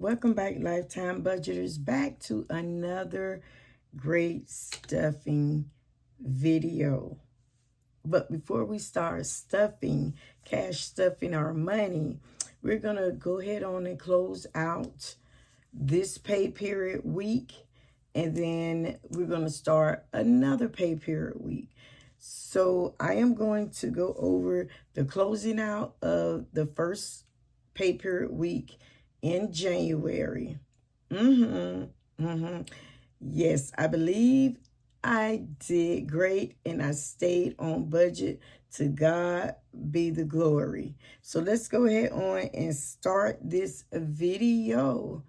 Welcome back, Lifetime Budgeters, back to another great stuffing video. But before we start cash stuffing our money, we're going to go ahead on and close out this pay period week. And then we're going to start another pay period week. So I am going to go over the closing out of the first pay period week in January. Yes, I believe I did great and I stayed on budget. To God be the glory. So let's go ahead on and start this video.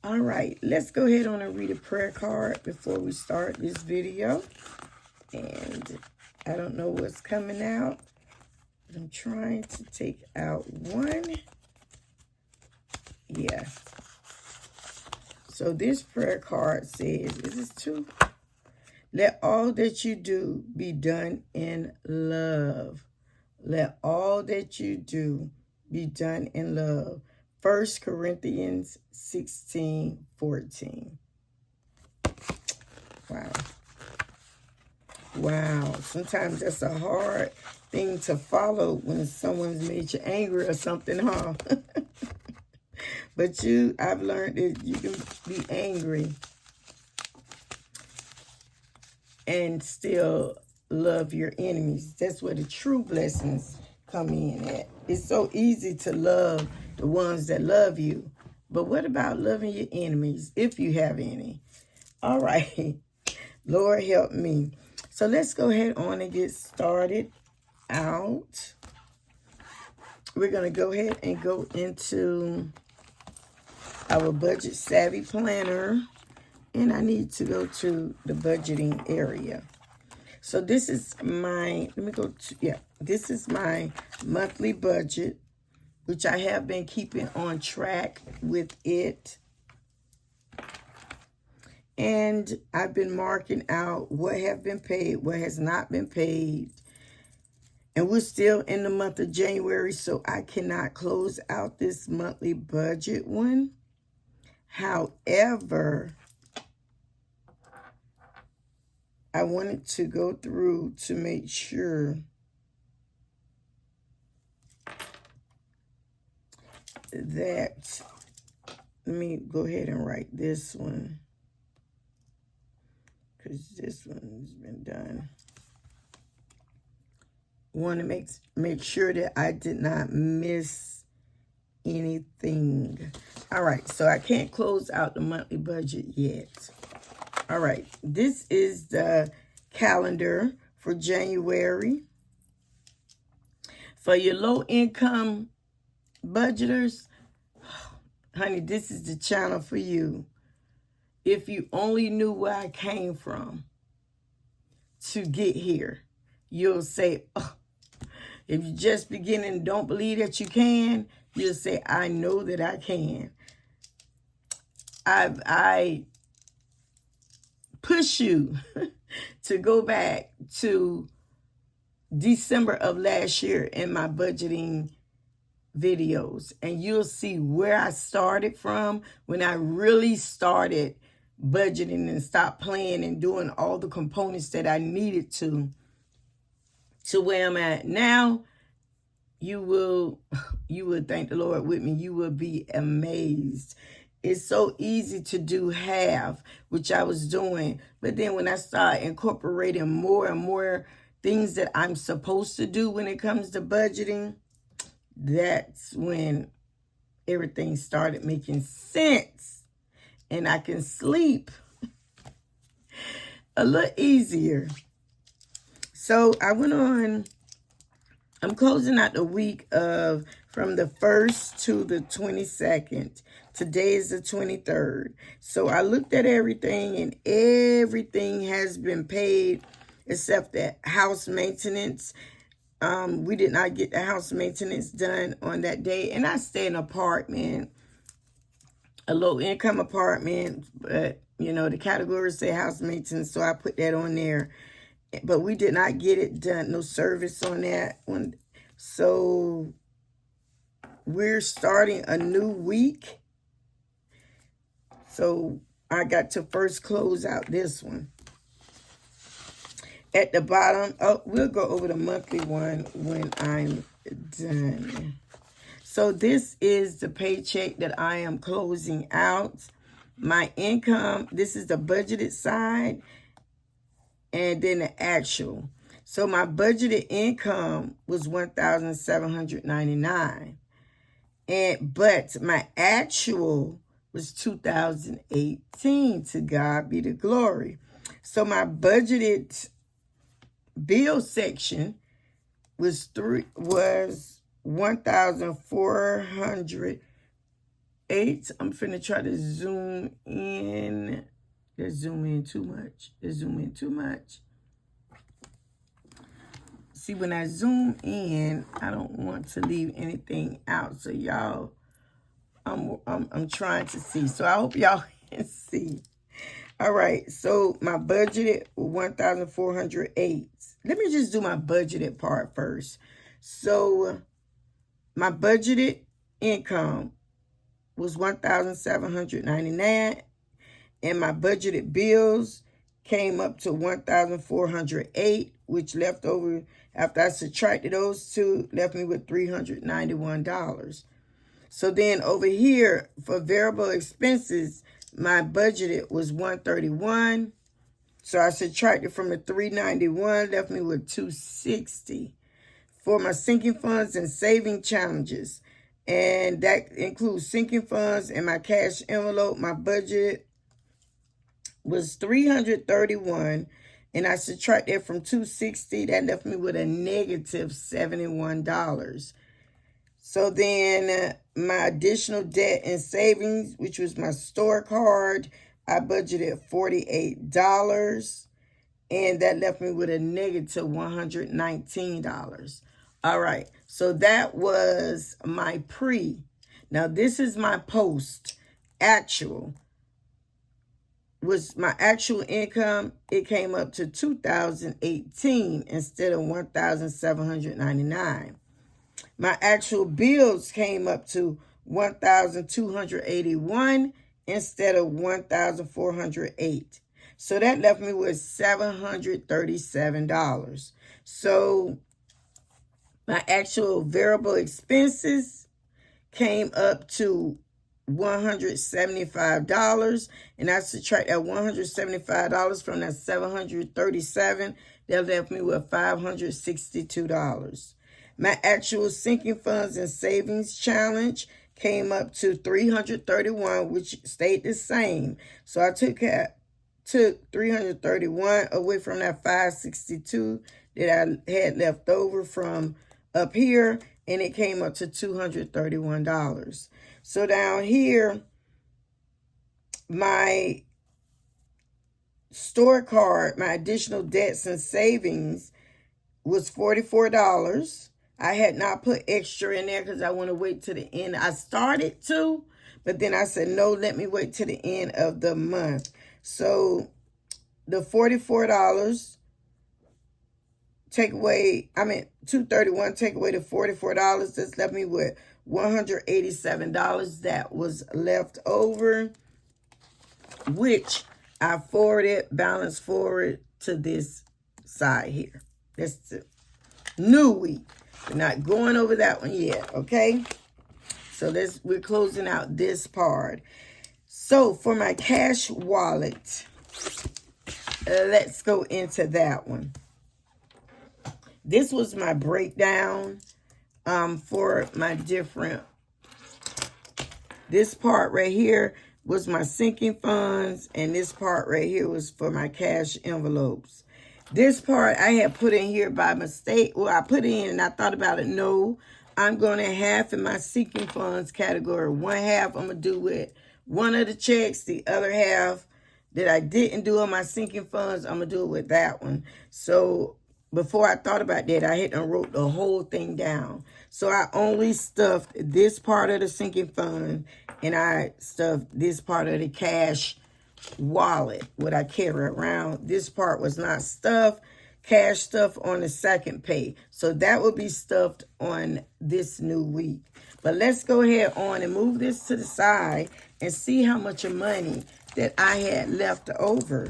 All right, let's go ahead on and read a prayer card before we start this video. And I don't know what's coming out. I'm trying to take out one. Yeah. So this prayer card says, is this two? Let all that you do be done in love. Let all that you do be done in love. 1 Corinthians 16:14. Wow. Wow. Sometimes that's a hard thing to follow when someone's made you angry or something, huh? But I've learned that you can be angry and still love your enemies. That's where the true blessings come in at. It's so easy to love the ones that love you. But what about loving your enemies, if you have any? All right. Lord, help me. So let's go ahead on and get started out. We're going to go ahead and go into our Budget Savvy Planner. And I need to go to the budgeting area. So this is my, this is my monthly budget, which I have been keeping on track with it. And I've been marking out what have been paid, what has not been paid. And we're still in the month of January, so I cannot close out this monthly budget one. However, I wanted to go through to make sure that, let me go ahead and write this one, because this one's been done. Want to make sure that I did not miss anything. All right, so I can't close out the monthly budget yet. All right, this is the calendar for January. For your low-income budgeters, honey, this is the channel for you. If you only knew where I came from to get here, you'll say, oh. If you're just beginning and don't believe that you can, you'll say, I know that I can. I push you to go back to December of last year in my budgeting videos, and you'll see where I started from when I really started budgeting and stopped playing and doing all the components that I needed to where I'm at now. You will thank the Lord with me. You will be amazed. It's so easy to do half, which I was doing. But then when I start incorporating more and more things that I'm supposed to do when it comes to budgeting, that's when everything started making sense. And I can sleep a little easier. So I went on, I'm closing out the week of from the 1st to the 22nd. Today is the 23rd. So I looked at everything, and everything has been paid except that house maintenance We did not get the house maintenance done on that day. And I stay in an apartment, a low income apartment, but you know, the categories say house maintenance, so I put that on there. But we did not get it done, no service on that one. So we're starting a new week. So I got to first close out this one. At the bottom, oh, we'll go over the monthly one when I'm done. So this is the paycheck that I am closing out. My income, this is the budgeted side, and then the actual. So my budgeted income was $1,799, but my actual was 2018. To God be the glory. So my budgeted bill section was 1,408. I'm finna try to zoom in. Let's zoom in too much. See, when I zoom in, I don't want to leave anything out. So y'all, I'm trying to see. So I hope y'all can see. All right. So my budgeted 1,408. Let me just do my budgeted part first. So my budgeted income was $1,799, and my budgeted bills came up to $1,408, which left over after I subtracted those two, left me with $391. So then over here for variable expenses, my budgeted was $131. So I subtracted from the $391, left me with $260. For my sinking funds and saving challenges, and that includes sinking funds and my cash envelope, my budget was $331, and I subtracted from $260. That left me with a negative $71. So then my additional debt and savings, which was my store card, I budgeted $48, and that left me with a negative $119. All right, so that was my pre. Now this is my post. Actual was my actual income. It came up to $2,018 instead of $1,799. My actual bills came up to $1,281 instead of $1,408. So that left me with $737. So my actual variable expenses came up to $175, and I subtract that $175 from that $737. That left me with $562. My actual sinking funds and savings challenge came up to $331, which stayed the same. So I took $331 away from that $562 that I had left over from up here, and it came up to $231. So down here, my store card, my additional debts and savings was $44. I had not put extra in there because I want to wait to the end. I started to, but then I said, no, let me wait to the end of the month. So the $44 take away, $231, take away the $44, that's left me with $187 that was left over, which I balance forward to this side here. That's the new week. We're not going over that one yet, okay? So we're closing out this part. So for my cash wallet, let's go into that one. This was my breakdown for my different. This part right here was my sinking funds, and this part right here was for my cash envelopes. This part I had put in here by mistake. Well, I put in and I thought about it. No, I'm going to half in my sinking funds category. One half I'm going to do with one of the checks. The other half that I didn't do on my sinking funds, I'm going to do it with that one. So before I thought about that, I had to wrote the whole thing down. So I only stuffed this part of the sinking fund, and I stuffed this part of the cash wallet, what I carry around. This part was not stuffed. Cash stuff on the second pay. So that will be stuffed on this new week. But let's go ahead on and move this to the side and see how much of money that I had left over.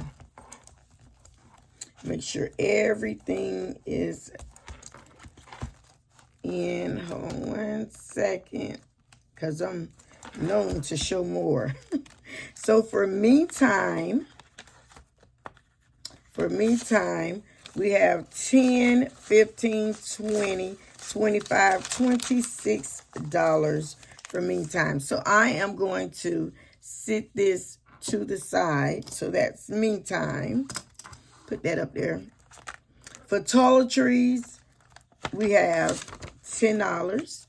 Make sure everything is in. Hold on one second, because I'm known to show more. So for me time, we have 10, 15, 20, 25, $26 for me time. So I am going to sit this to the side. So that's me time. Put that up there. For toiletries, we have $10.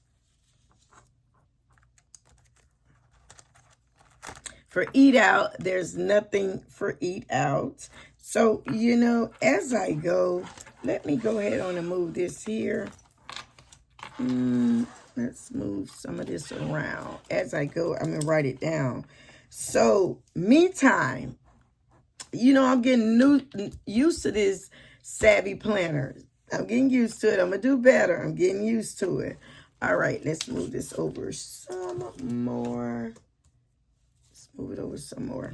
For eat out, there's nothing for eat out. So, you know, as I go, let me go ahead on and move this here. Let's move some of this around. As I go, I'm going to write it down. So, me time. You know, I'm getting used to this savvy planner. I'm getting used to it. I'm going to do better. I'm getting used to it. All right, let's move this over some more. Let's move it over some more.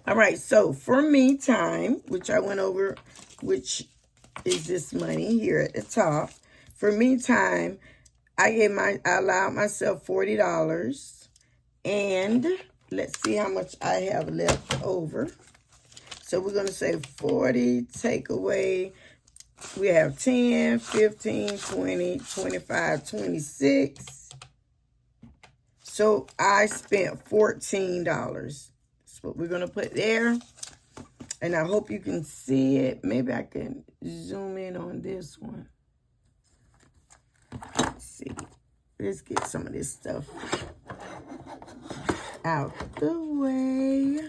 All right, so for me time, which I went over, which is this money here at the top. For me time, I allowed myself $40. And let's see how much I have left over. So we're going to say 40, take away. We have 10, 15, 20, 25, 26. So I spent $14. That's what we're going to put there. And I hope you can see it. Maybe I can zoom in on this one. Let's see. Let's get some of this stuff out the way.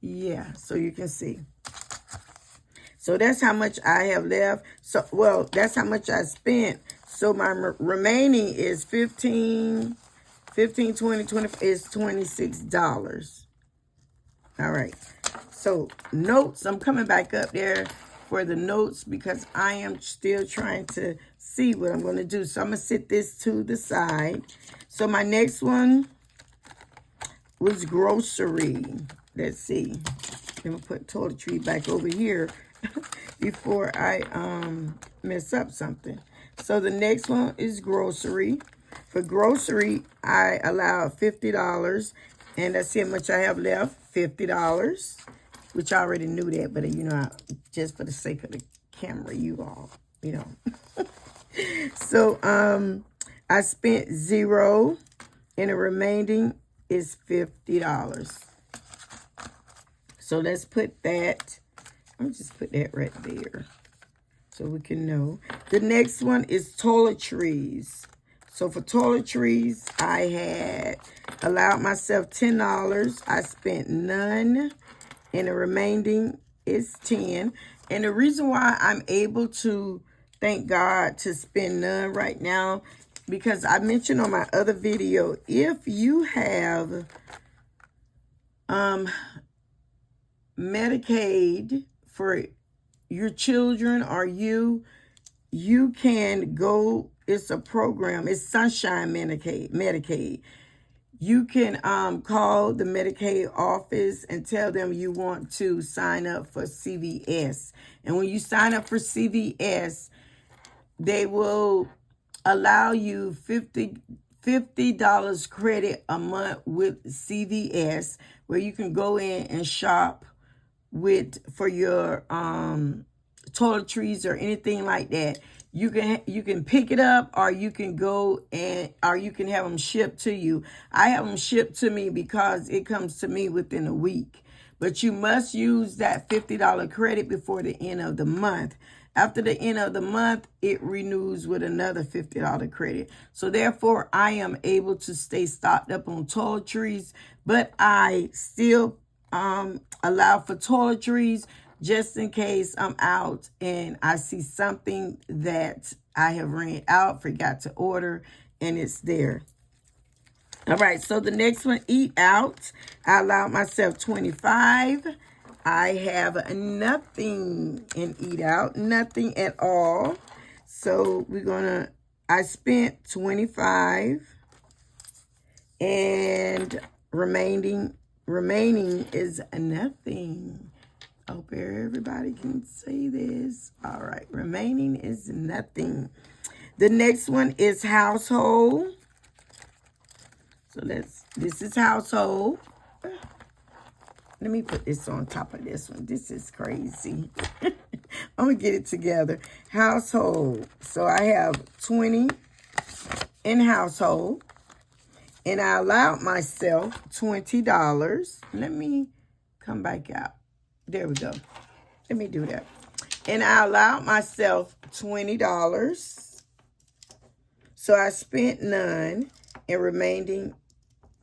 Yeah, so you can see. So that's how much I have left. So, well, that's how much I spent. So my remaining is 15, 20, 20 is $26. All right. So notes, I'm coming back up there for the notes because I am still trying to see what I'm going to do. So I'm going to sit this to the side. So my next one was grocery. Let's see. I'm going to put toiletry back over here before I mess up something. So the next one is grocery. For grocery, I allowed $50. And let's see how much I have left. $50. Which I already knew that, but you know, just for the sake of the camera, you all, you know. So I spent $0, and the remaining is $50. So let's put that. Let me just put that right there so we can know. The next one is toiletries. So for toiletries, I had allowed myself $10. I spent none. And the remaining is 10. And the reason why I'm able to, thank God, to spend none right now, because I mentioned on my other video, if you have Medicaid for your children or you can go, it's a program, it's Sunshine Medicaid. You can call the Medicaid office and tell them you want to sign up for CVS. And when you sign up for CVS, they will allow you $50 credit a month with CVS, where you can go in and shop for your toiletries or anything like that. You can pick it up, or you can or you can have them shipped to you. I have them shipped to me because it comes to me within a week. But you must use that $50 credit before the end of the month. After the end of the month, it renews with another $50 credit. So therefore, I am able to stay stocked up on toiletries, but I still allow for toiletries just in case I'm out and I see something that I have ran out, forgot to order, and it's there. All right, so the next one, eat out. I allowed myself 25. I have nothing in eat out, nothing at all. So I spent 25, and remaining is nothing. Hope everybody can see this. All right, remaining is nothing. The next one is household. So this is household. Let me put this on top of this one. This is crazy. I'm going to get it together. Household. So I have 20 in household. And I allowed myself $20. Let me come back out. There we go. Let me do that. And I allowed myself $20. So I spent none. And remaining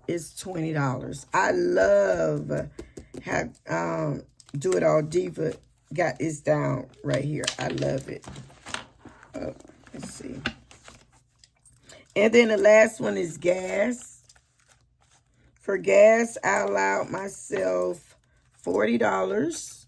is $20. I love how Do It All Diva got this down right here. I love it. Oh, let's see. And then the last one is gas. For gas, I allowed myself $40.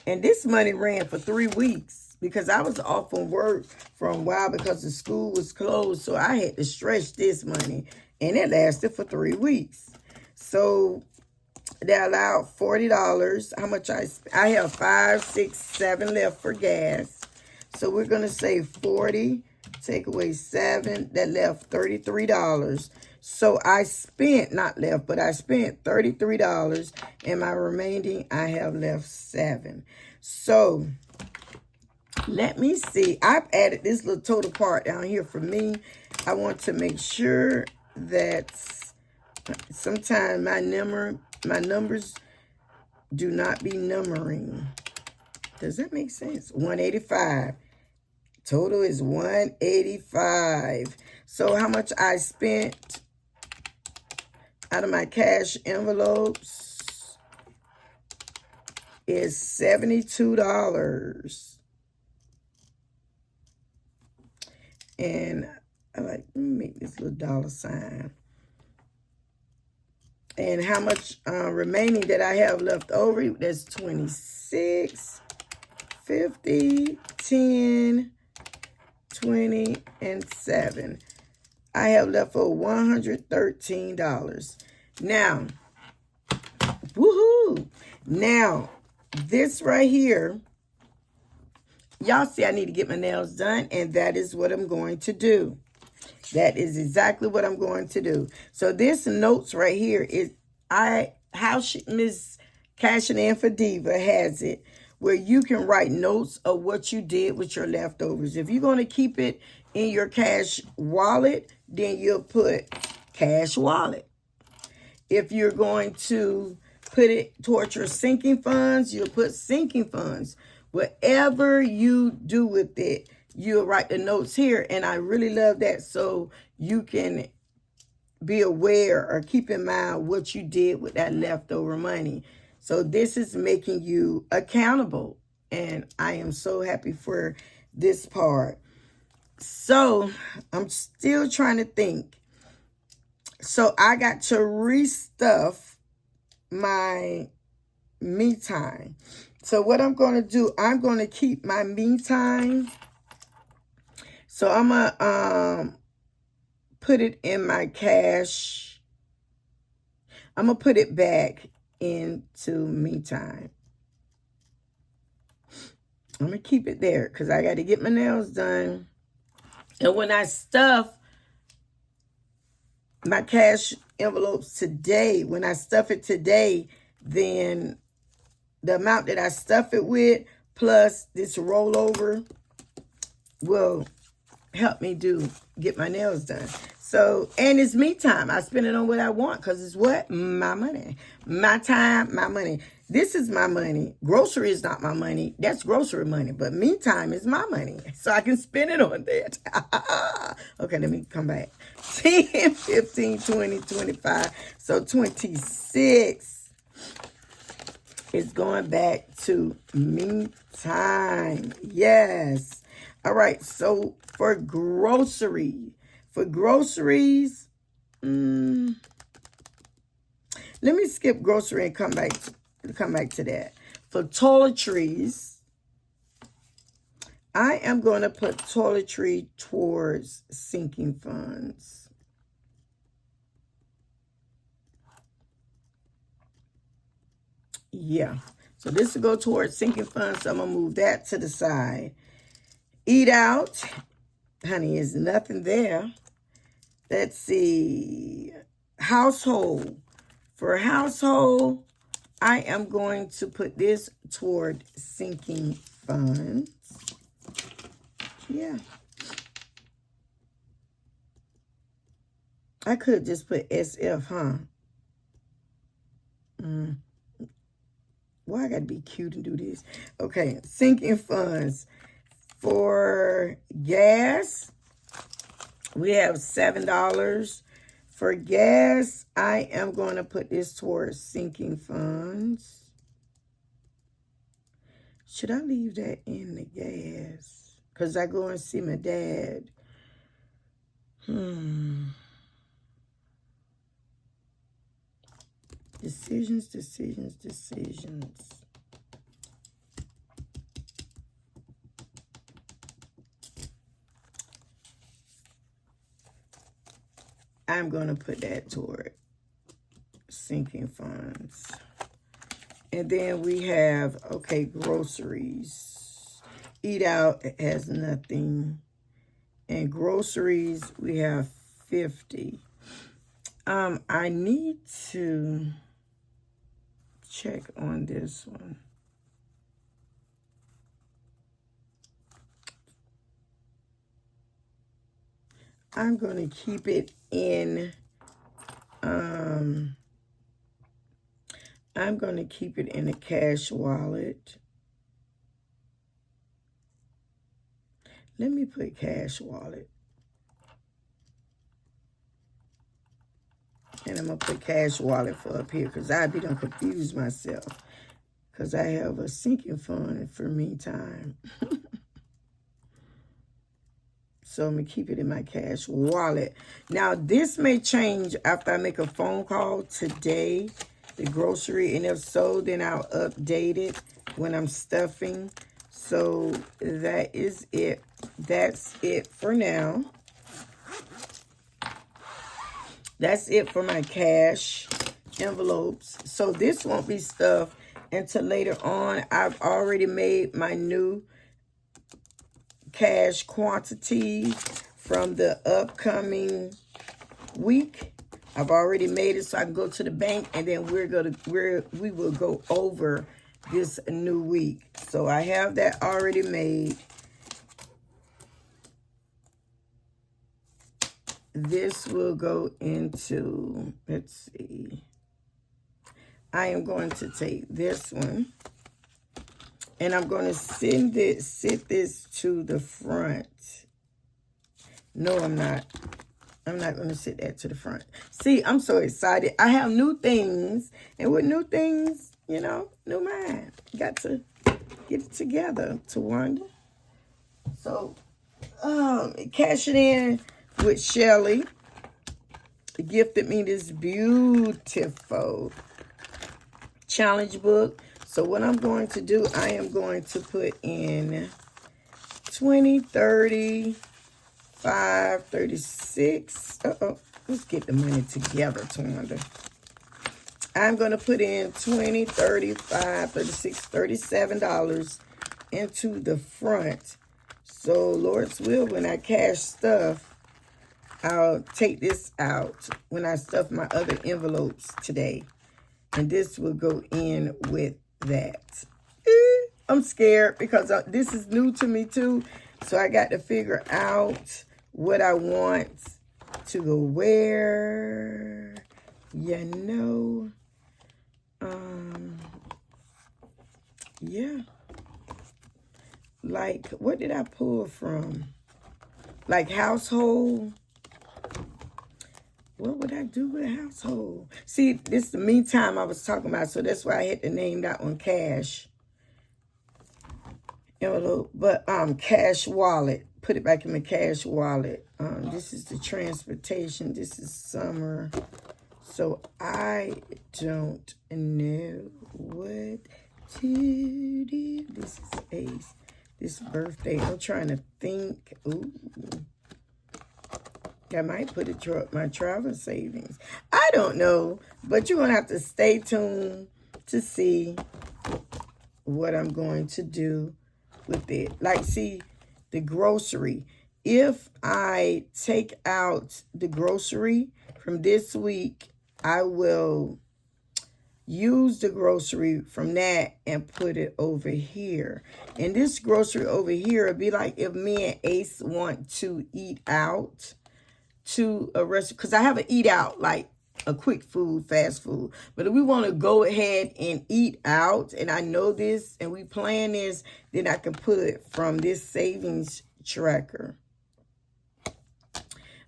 And this money ran for 3 weeks because I was off from work for a while because the school was closed. So I had to stretch this money. And it lasted for 3 weeks. So they allowed $40. How much I have 5, 6, 7 left for gas. So we're going to say 40, take away 7. That left $33. So I spent, not left, but I spent $33. And my remaining, I have left 7. So let me see. I've added this little total part down here for me. I want to make sure that sometimes my numbers do not be numbering. Does that make sense? 185. Total is 185. So how much I spent out of my cash envelopes is $72. And let me make this little dollar sign. And how much remaining that I have left over, that's 26, 50, 10, 20, and 7. I have left for $113. Now, woohoo! Now, this right here, y'all see I need to get my nails done, and that is what I'm going to do. That is exactly what I'm going to do. So this notes right here is how Miss Cashing In for Diva has it, where you can write notes of what you did with your leftovers. If you're going to keep it in your cash wallet, then you'll put cash wallet. If you're going to put it towards your sinking funds, you'll put sinking funds. Whatever you do with it, you'll write the notes here. And I really love that, so you can be aware or keep in mind what you did with that leftover money. So this is making you accountable. And I am so happy for this part. So I'm still trying to think. So I got to restuff my me time. So what I'm going to do, I'm going to keep my me time. So I'm going to put it in my cash. I'm going to put it back into me time. I'm going to keep it there because I got to get my nails done. And when I stuff my cash envelopes today, when I stuff it today, then the amount that I stuff it with plus this rollover will help me get my nails done. So, and it's me time. I spend it on what I want because it's what? My money. My time, my money. This is my money. Grocery is not my money. That's grocery money. But me time is my money. So I can spend it on that. Okay, let me come back. 10, 15, 20, 25. So 26. It's going back to me time. Yes. All right. So for groceries, let me skip grocery and come back to that. For toiletries, I am going to put toiletry towards sinking funds. Yeah. So this will go towards sinking funds. So I'm going to move that to the side. Eat out. Honey, there's nothing there. Let's see. Household. For household, I am going to put this toward sinking funds. Yeah. I could just put SF, huh? Why I gotta be cute and do this? Okay, sinking funds. For gas, we have $7. For gas, I am going to put this towards sinking funds. Should I leave that in the gas? Because I go and see my dad. Decisions. I'm going to put that toward sinking funds. And then we have, okay, groceries. Eat out has nothing. And groceries, we have 50. I need to check on this one. I'm going to keep it in, I'm going to keep it in a cash wallet. Let me put cash wallet. And I'm going to put cash wallet for up here because I be done confuse myself. Because I have a sinking fund for me time. So I'm going to keep it in my cash wallet. Now, this may change after I make a phone call today, the grocery. And if so, then I'll update it when I'm stuffing. So that is it. That's it for now. That's it for my cash envelopes. So this won't be stuffed until later on. I've already made my new cash quantity from the upcoming week. I've already made it so I can go to the bank, and then we will go over this new week. So I have that already made. This will go into, let's see. I am going to take this one, and I'm going to sit this to the front. No, I'm not. I'm not going to sit that to the front. See, I'm so excited. I have new things, and with new things, you know, new mind. Got to get it together, Tawanda. So, cashing in with Shelly. Gifted me this beautiful challenge book. So what I'm going to do, I am going to put in 20, 30, 5, 36. Let's get the money together, Tawanda. I'm going to put in 20, 35, 36, $37 into the front. So Lord's will, when I cash stuff, I'll take this out when I stuff my other envelopes today. And this will go in with that. I'm scared because this is new to me too. So I got to figure out what I want to go where. You know. Yeah. Like, what did I pull from? Like household. what would I do with a household? See, this is the meantime I was talking about, so that's why I had to name that one cash. But cash wallet. Put it back in the cash wallet. This is the transportation. This is summer. So I don't know what to do. This is Ace. This birthday. I'm trying to think. Ooh. I might put my travel savings. I don't know. But you're going to have to stay tuned to see what I'm going to do with it. Like, see, the grocery. If I take out the grocery from this week, I will use the grocery from that and put it over here. And this grocery over here would be like if me and Ace want to eat out to a restaurant. Because I have an eat out, like a quick food, fast food. But if we want to go ahead and eat out, and I know this, and we plan this, then I can put it from this savings tracker.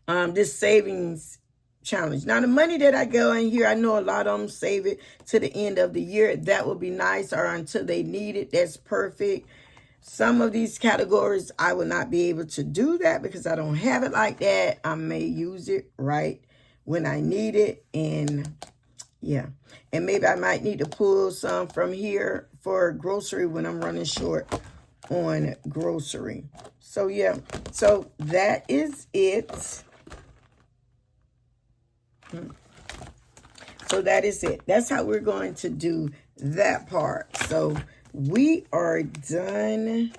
This savings challenge. Now, the money that I go in here, I know a lot of them save it to the end of the year. That would be nice, or until they need it. That's perfect. Some of these categories, I will not be able to do that because I don't have it like that. I may use it right when I need it. And yeah. And maybe I might need to pull some from here for grocery when I'm running short on grocery. So yeah. So that is it. So that is it. That's how we're going to do that part. So we are done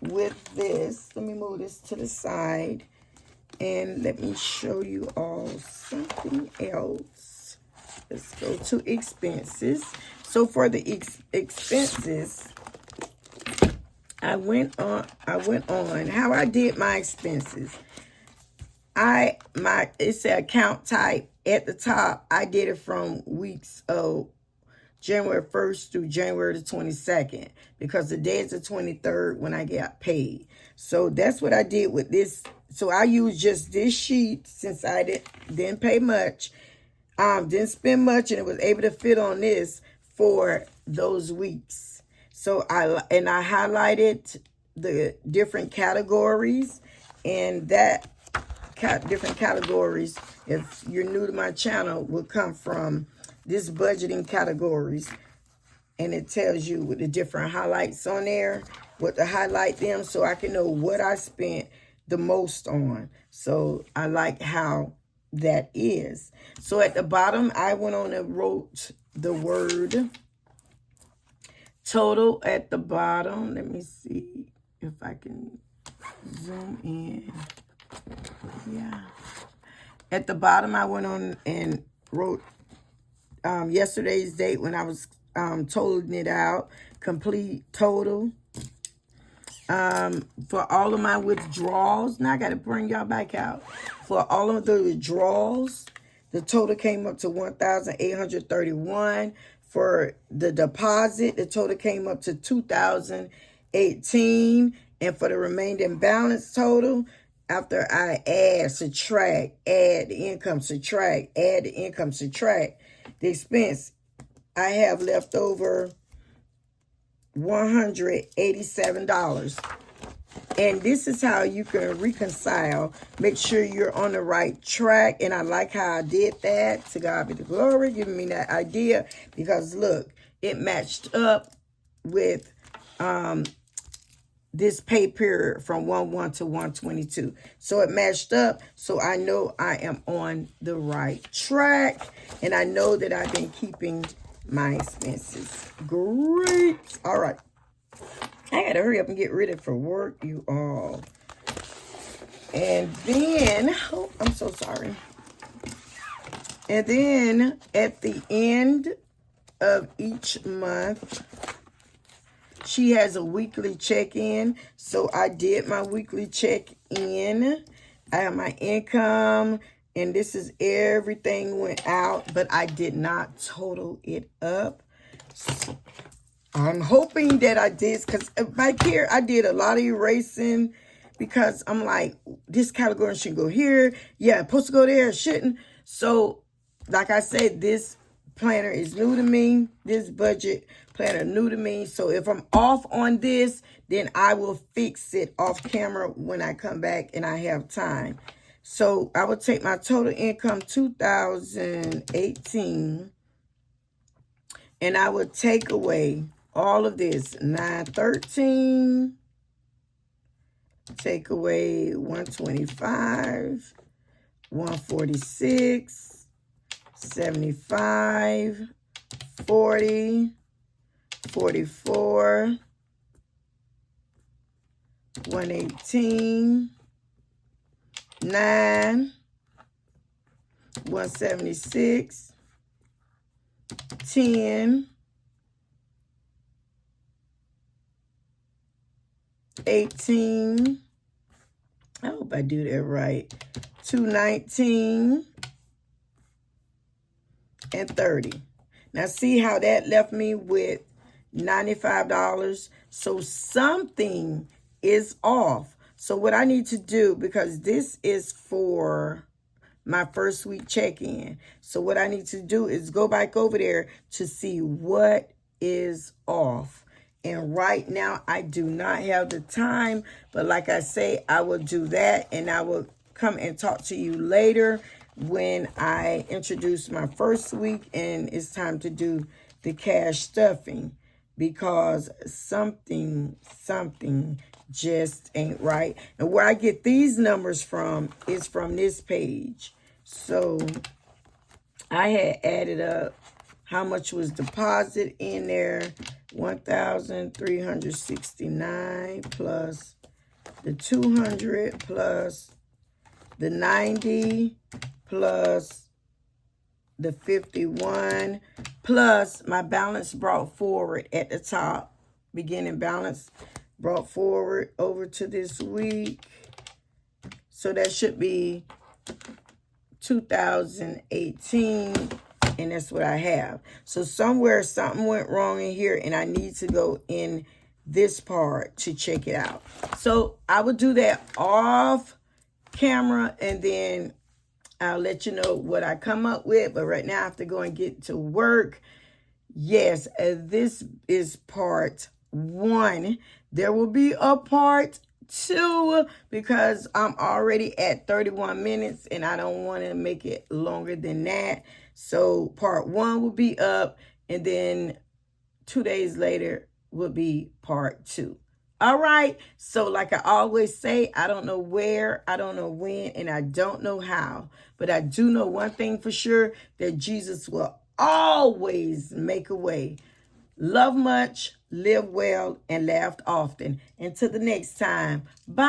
with this. Let me move this to the side. And let me show you all something else. Let's go to expenses. So for the expenses, I went on how I did my expenses. It's an account type at the top. I did it from weeks of January 1st through January the 22nd because the day is the 23rd when I got paid. So that's what I did with this. So I used just this sheet since I didn't pay much, didn't spend much, and it was able to fit on this for those weeks. So I highlighted the different categories, and that different categories, if you're new to my channel, will come from this budgeting categories, and it tells you with the different highlights on there, what to highlight them, so I can know what I spent the most on. So I like how that is. So at the bottom, I went on and wrote the word total at the bottom. Let me see if I can zoom in. Yeah. At the bottom, I went on and wrote yesterday's date when I was totaling it out. Complete total. For all of my withdrawals, now I got to bring y'all back out. For all of the withdrawals, the total came up to $1,831. For the deposit, the total came up to $2,018. And for the remaining balance total, after I add, subtract, add the income, subtract, add the income, subtract the expense, I have left over $187. And this is how you can reconcile. Make sure you're on the right track. And I like how I did that. To God be the glory, giving me that idea. Because look, it matched up with this pay period from 1/1 to 1/22. So it matched up. So I know I am on the right track. And I know that I've been keeping my expenses. Great. All right. I got to hurry up and get ready for work, you all. And then, oh, I'm so sorry. And then at the end of each month, she has a weekly check-in. So I did my weekly check-in. I have my income, and this is everything went out, but I did not total it up. So I'm hoping that I did, because back here, I did a lot of erasing because I'm like, this category should go here. Yeah, it's supposed to go there, it shouldn't. So, like I said, this planner is new to me. This budget planner new to me. So if I'm off on this, then I will fix it off camera when I come back and I have time. So I will take my total income 2018 and I will take away all of this. 913, take away 125, 146, 75, 40, 44, 118, 9, 176, 10, 18, I hope I do that right, 219, and 30. Now see how that left me with $95. So something is off. So what I need to do, because this is for my first week check-in. So what I need to do is go back over there to see what is off. And right now I do not have the time, but like I say, I will do that and I will come and talk to you later when I introduce my first week and it's time to do the cash stuffing, because something just ain't right. And where I get these numbers from is from this page. So I had added up how much was deposited in there. 1,369 plus the 200 plus the 90 plus the 51 plus my balance brought forward at the top. Beginning balance brought forward over to this week. So that should be 2018, and that's what I have. So somewhere something went wrong in here and I need to go in this part to check it out. So I will do that off camera and then I'll let you know what I come up with. But right now I have to go and get to work. Yes, this is part 1. There will be a part 2 because I'm already at 31 minutes and I don't want to make it longer than that. So part 1 will be up and then 2 days later will be part 2. All right. So like I always say, I don't know where, I don't know when, and I don't know how. But I do know one thing for sure, that Jesus will always make a way. Love much, live well, and laugh often. Until the next time, bye.